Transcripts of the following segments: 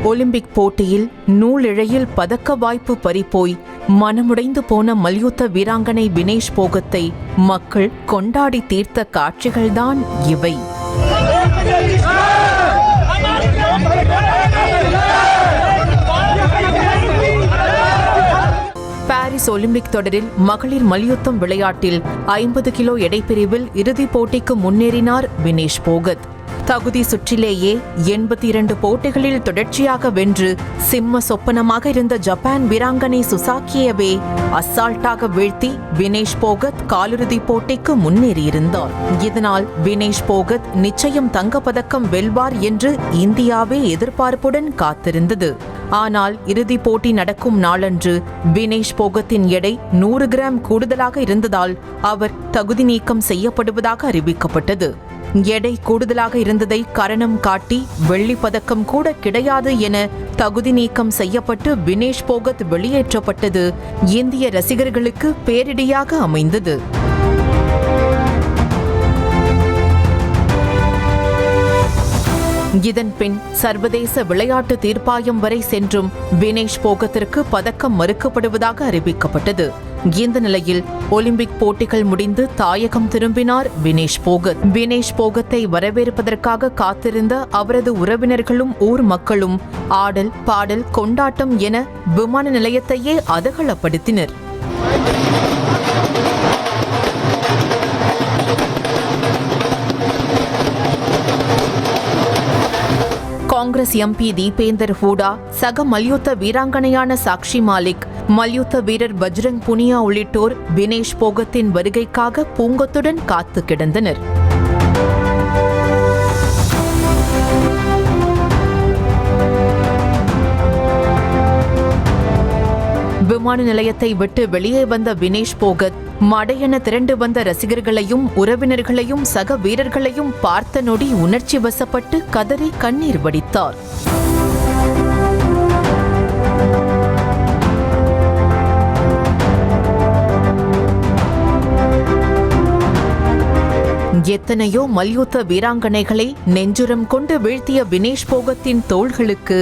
Olympic போட்டியில் நூலிழையில் பதக்க வாய்ப்பு பறிபோய் மனமுடைந்து போன மல்யுத்த வீராங்கனை வினேஷ் போகத்தை மக்கள் கொண்டாடி தீர்த்த காட்சிகள்தான் இவை. பாரிஸ் ஒலிம்பிக் தொடரில் மகளிர் மல்யுத்தம் விளையாட்டில் 50 கிலோ எடைப்பிரிவில் இறுதிப் போட்டிக்கு முன்னேறினார் வினேஷ் போகத். தகுதி சுற்றிலேயே 82 போட்டிகளில் தொடர்ச்சியாக வென்று சிம்ம சொப்பனமாக இருந்த ஜப்பான் வீராங்கனை சுசாகியவே அசால்ட்டாக வீழ்த்தி வினேஷ் போகத் காலிறுதிப் போட்டிக்கு முன்னேறியிருந்தார். இதனால் வினேஷ் போகத் நிச்சயம் தங்கப்பதக்கம் வெல்வார் என்று இந்தியாவே எதிர்பார்ப்புடன் காத்திருந்தது. ஆனால் இறுதிப் போட்டி நடக்கும் நாளன்று வினேஷ் போகத்தின் எடை 100 கிராம் கூடுதலாக இருந்ததால் அவர் தகுதி நீக்கம் செய்யப்படுவதாக அறிவிக்கப்பட்டது. எடை கூடுதலாக இருந்ததை காரணம் காட்டி வெள்ளிப் பதக்கம் கூட கிடையாது என தகுதி நீக்கம் செய்யப்பட்டு வினேஷ் போகத் வெளியேற்றப்பட்டது இந்திய ரசிகர்களுக்கு பேரிடியாக அமைந்தது. இதன் பின் சர்வதேச விளையாட்டு தீர்ப்பாயம் வரை சென்றும் வினேஷ் போகத்திற்கு பதக்கம் மறுக்கப்படுவதாக அறிவிக்கப்பட்டது. இந்த நிலையில் ஒலிம்பிக் போட்டிகள் முடிந்து தாயகம் திரும்பினார் வினேஷ் போகத். வினேஷ் போகத்தை வரவேற்பதற்காக காத்திருந்த அவரது உறவினர்களும் ஊர் மக்களும் ஆடல் பாடல் கொண்டாட்டம் என விமான நிலையத்தையே அதகலப்படுத்தினர். காங்கிரஸ் எம்பி தீபேந்தர் ஹூடா, சக மல்யுத்த வீராங்கனையான சாக்ஷி மாலிக், மல்யுத்த வீரர் பஜ்ரங் புனியா உள்ளிட்டோர் வினேஷ் போகத்தின் வருகைக்காக பூங்கொத்துடன் காத்து கிடந்தனர். விமான நிலையத்தை விட்டு வெளியே வந்த வினேஷ் போகத் மடையென திரண்டு வந்த ரசிகர்களையும் உறவினர்களையும் சக வீரர்களையும் பார்த்த நொடி உணர்ச்சி வசப்பட்டு கதறி கண்ணீர் வடித்தார். எத்தனையோ மல்யுத்த வீராங்கனைகளை நெஞ்சுரம் கொண்டு வீழ்த்திய வினேஷ் போகத்தின் தோள்களுக்கு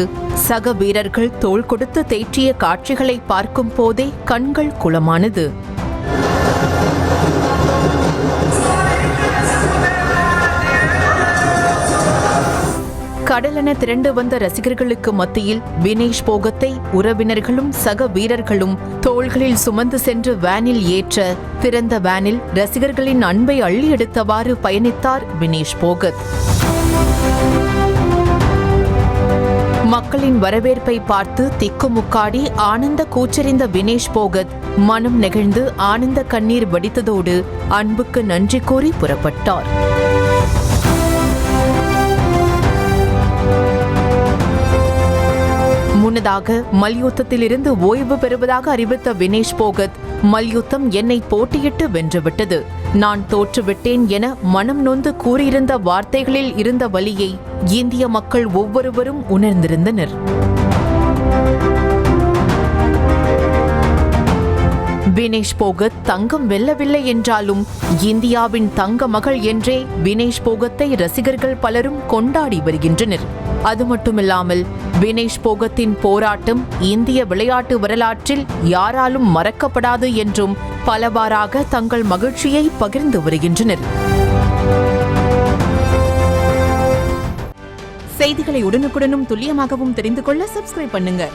சக வீரர்கள் தோள் கொடுத்து தேற்றிய காட்சிகளை பார்க்கும் போதே கண்கள் குளமானது. கடலென திரண்டு வந்த ரசிகர்களுக்கு மத்தியில் வினேஷ் போகத்தை உறவினர்களும் சக வீரர்களும் தோள்களில் சுமந்து சென்று வேனில் ஏற்ற திறந்த வேனில் ரசிகர்களின் அன்பை அள்ளி எடுத்தவாறு பயணித்தார் வினேஷ் போகத். மக்களின் வரவேற்பை பார்த்து திக்குமுக்காடி ஆனந்த கூச்சறிந்த வினேஷ் போகத் மனம் நெகிழ்ந்து ஆனந்த கண்ணீர் வடித்ததோடு அன்புக்கு நன்றி கூறி புறப்பட்டார். முன்னதாக மல்யுத்தத்தில் இருந்து ஓய்வு பெறுவதாக அறிவித்த வினேஷ் போகத், மல்யுத்தம் என்னை போட்டியிட்டு வென்றுவிட்டது, நான் தோற்றுவிட்டேன் என மனம் நொந்து கூறியிருந்த வார்த்தைகளில் இருந்த வலியை இந்திய மக்கள் ஒவ்வொருவரும் உணர்ந்திருந்தனர். வினேஷ் போகத் தங்கம் வெல்லவில்லை என்றாலும் இந்தியாவின் தங்க மகள் என்றே வினேஷ் போகத்தை ரசிகர்கள் பலரும் கொண்டாடி வருகின்றனர். அது மட்டுமில்லாமல் வினேஷ் போகத்தின் போராட்டம் இந்திய விளையாட்டு வரலாற்றில் யாராலும் மறக்கப்படாது என்றும் பலவாறாக தங்கள் மகிழ்ச்சியை பகிர்ந்து வருகின்றனர். செய்திகளை உடனுக்குடனும் துல்லியமாகவும் தெரிந்து கொள்ள சப்ஸ்கிரைப் பண்ணுங்க.